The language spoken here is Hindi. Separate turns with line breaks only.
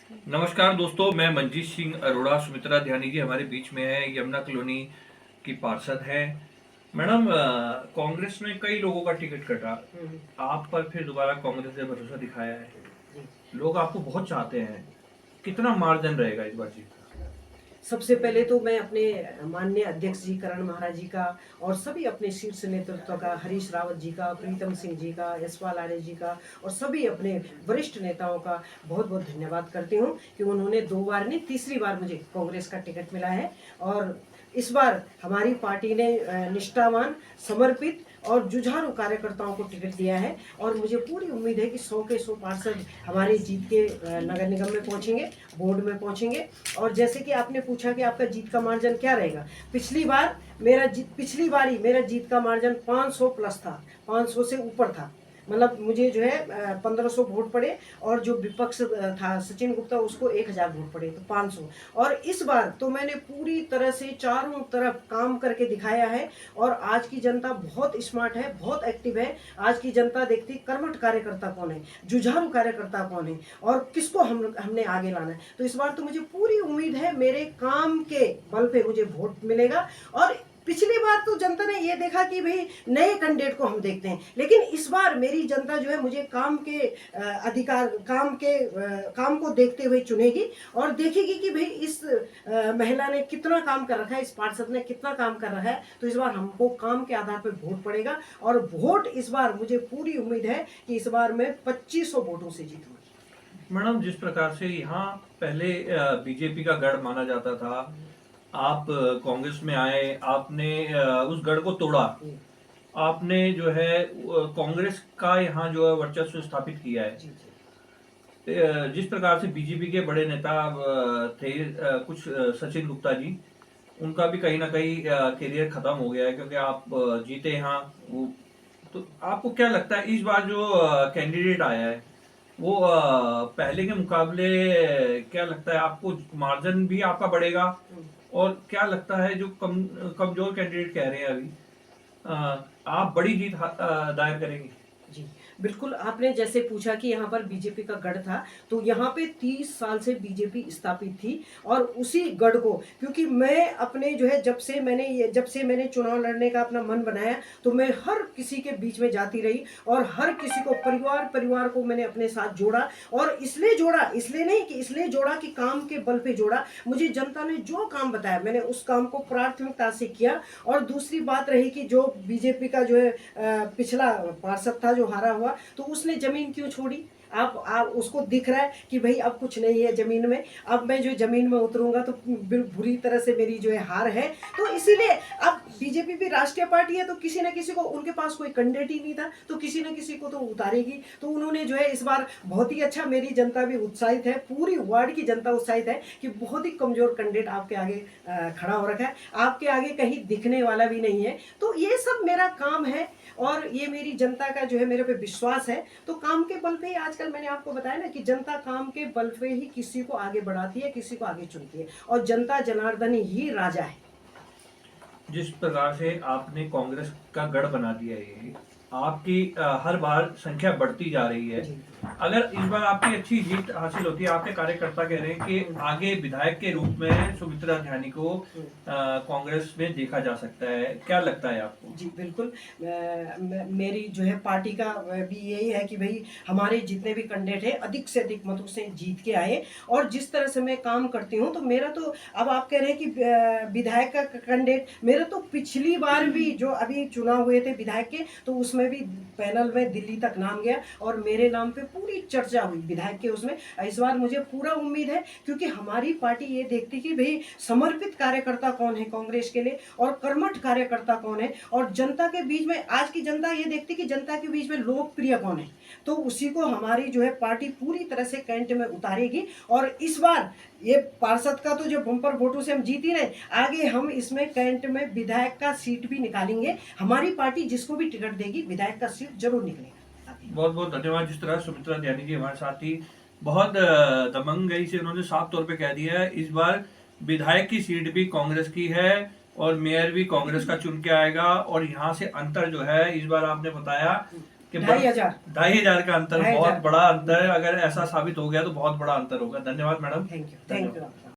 नमस्कार दोस्तों, मैं मंजीत सिंह अरोड़ा। सुमित्रा ध्यानी जी हमारे बीच में है, यमुना कॉलोनी की पार्षद है। मैडम, कांग्रेस ने कई लोगों का टिकट कटा, आप पर फिर दोबारा कांग्रेस ने भरोसा दिखाया है। लोग आपको बहुत चाहते हैं, कितना मार्जिन रहेगा इस बार जीत का?
सबसे पहले तो मैं अपने माननीय अध्यक्ष जी करण महाराज जी का और सभी अपने शीर्ष नेतृत्व का, हरीश रावत जी का, प्रीतम सिंह जी का, यशपाल आर्य जी का और सभी अपने वरिष्ठ नेताओं का बहुत बहुत धन्यवाद करती हूँ कि उन्होंने 2 बार नहीं, तीसरी बार मुझे कांग्रेस का टिकट मिला है। और इस बार हमारी पार्टी ने निष्ठावान, समर्पित और जुझारू कार्यकर्ताओं को टिकट दिया है और मुझे पूरी उम्मीद है कि 100 के 100 पार्षद हमारे जीत के नगर निगम में पहुंचेंगे, बोर्ड में पहुंचेंगे। और जैसे कि आपने पूछा कि आपका जीत का मार्जिन क्या रहेगा, पिछली बारी मेरा जीत का मार्जिन 500 प्लस था, 500 से ऊपर था। मतलब मुझे जो है 1500 वोट पड़े और जो विपक्ष था सचिन गुप्ता उसको 1000 वोट पड़े, तो 500। और इस बार तो मैंने पूरी तरह से चारों तरफ काम करके दिखाया है और आज की जनता बहुत स्मार्ट है, बहुत एक्टिव है। आज की जनता देखती कर्मठ कार्यकर्ता कौन है, जुझारू कार्यकर्ता कौन है और किसको हमने आगे लाना है। तो इस बार तो मुझे पूरी उम्मीद है मेरे काम के बल पे मुझे वोट मिलेगा। और पिछली बार तो जनता ने ये देखा कि भाई नए कैंडिडेट को हम देखते हैं, लेकिन इस बार मेरी जनता जो है मुझे काम के काम को देखते हुए चुनेगी और देखेगी कि भाई इस महिला ने कितना काम कर रखा है, इस पार्षद ने कितना काम कर रहा है। तो इस बार हमको काम के आधार पर वोट पड़ेगा और वोट इस बार मुझे पूरी उम्मीद है कि इस बार मैं 2500 वोटों से जीतूंगा।
मैडम, जिस प्रकार से यहाँ पहले बीजेपी का गढ़ माना जाता था, आप कांग्रेस में आए, आपने उस गढ़ को तोड़ा। आपने जो है कांग्रेस का यहाँ जो है वर्चस्व स्थापित किया है।
जी जी।
जिस प्रकार से बीजेपी के बड़े नेता थे, कुछ सचिन गुप्ता जी, उनका भी कहीं ना कहीं करियर खत्म हो गया है, क्योंकि आप जीते यहाँ वो। तो आपको क्या लगता है इस बार जो कैंडिडेट आया है वो पहले के मुकाबले, क्या लगता है आपको मार्जिन भी आपका बढ़ेगा? और क्या लगता है जो कमजोर कैंडिडेट कह रहे हैं अभी, आप बड़ी जीत दायर करेंगे?
जी, बिल्कुल। आपने जैसे पूछा कि यहाँ पर बीजेपी का गढ़ था, तो यहाँ पे 30 साल से बीजेपी स्थापित थी और उसी गढ़ को, क्योंकि मैं अपने जो है जब से मैंने चुनाव लड़ने का अपना मन बनाया, तो मैं हर किसी के बीच में जाती रही और हर किसी को, परिवार को मैंने अपने साथ जोड़ा। और इसलिए जोड़ा कि काम के बल पे जोड़ा। मुझे जनता ने जो काम बताया मैंने उस काम को प्राथमिकता से किया। और दूसरी बात रही कि जो बीजेपी का जो है पिछला पार्षद था जो हारा हुआ, तो उसने जमीन क्यों छोड़ी? आप उसको दिख रहा है कि भाई अब कुछ नहीं है जमीन में, अब मैं जो जमीन में उतरूंगा तो बुरी तरह से मेरी जो है हार है। तो इसीलिए अब बीजेपी भी राष्ट्रीय पार्टी है, तो किसी न किसी को, उनके पास कोई कैंडिडेट ही नहीं था तो किसी न किसी को तो उतारेगी। तो उन्होंने जो है इस बार बहुत ही अच्छा, मेरी जनता भी उत्साहित है, पूरी वार्ड की जनता उत्साहित है कि बहुत ही कमजोर कैंडिडेट आपके आगे खड़ा हो रखा है, आपके आगे कहीं दिखने वाला भी नहीं है। तो ये सब मेरा काम है और ये मेरी जनता का जो है मेरे पे विश्वास है। तो काम के बल पे ही, आजकल मैंने आपको बताया ना कि जनता काम के बल पे ही किसी को आगे बढ़ाती है, किसी को आगे चुनती है और जनता जनार्दन ही राजा है।
जिस प्रकार से आपने कांग्रेस का गढ़ बना दिया है, ये आपकी हर बार संख्या बढ़ती जा रही है। अगर इस बार आपकी अच्छी जीत हासिल होती है, आपके कार्यकर्ता कह रहे हैं कि आगे विधायक के रूप में सुमित्रा ध्यानी को कांग्रेस में देखा जा सकता है, क्या लगता है आपको?
जी बिल्कुल। मेरी जो है पार्टी का भी यही है कि भाई हमारे जितने भी कैंडिडेट है अधिक से अधिक मतों से जीत के आए। और जिस तरह से मैं काम करती हूँ, तो मेरा तो, अब आप कह रहे हैं कि विधायक का कैंडिडेट, मेरा तो पिछली बार भी जो अभी चुनाव हुए थे विधायक के, तो उसमें भी पैनल में दिल्ली तक नाम गया और मेरे नाम पे पूरी चर्चा हुई विधायक के उसमें। इस बार मुझे पूरा उम्मीद है, क्योंकि हमारी पार्टी ये देखती कि भाई समर्पित कार्यकर्ता कौन है कांग्रेस के लिए और कर्मठ कार्यकर्ता कौन है, और जनता के बीच में, आज की जनता ये देखती कि जनता के बीच में लोकप्रिय कौन है। तो उसी को हमारी जो है पार्टी पूरी तरह से कैंट में उतारेगी। और इस बार ये पार्षद का तो जो बम्पर वोटों से हम जीत ही रहे, आगे हम इसमें कैंट में विधायक का सीट भी निकालेंगे। हमारी पार्टी जिसको भी टिकट देगी विधायक का सीट जरूर निकलेगा।
बहुत बहुत धन्यवाद। जिस तरह सुमित्रा ध्यानी जी हमारे साथ थी, बहुत दबंगई से उन्होंने साफ तौर पे कह दिया है इस बार विधायक की सीट भी कांग्रेस की है और मेयर भी कांग्रेस का चुन के आएगा। और यहाँ से अंतर जो है इस बार आपने बताया कि
2,500
2,500 का अंतर
2,500
बहुत बड़ा अंतर है। अगर ऐसा साबित हो गया तो बहुत बड़ा अंतर होगा। धन्यवाद मैडम।
Thank you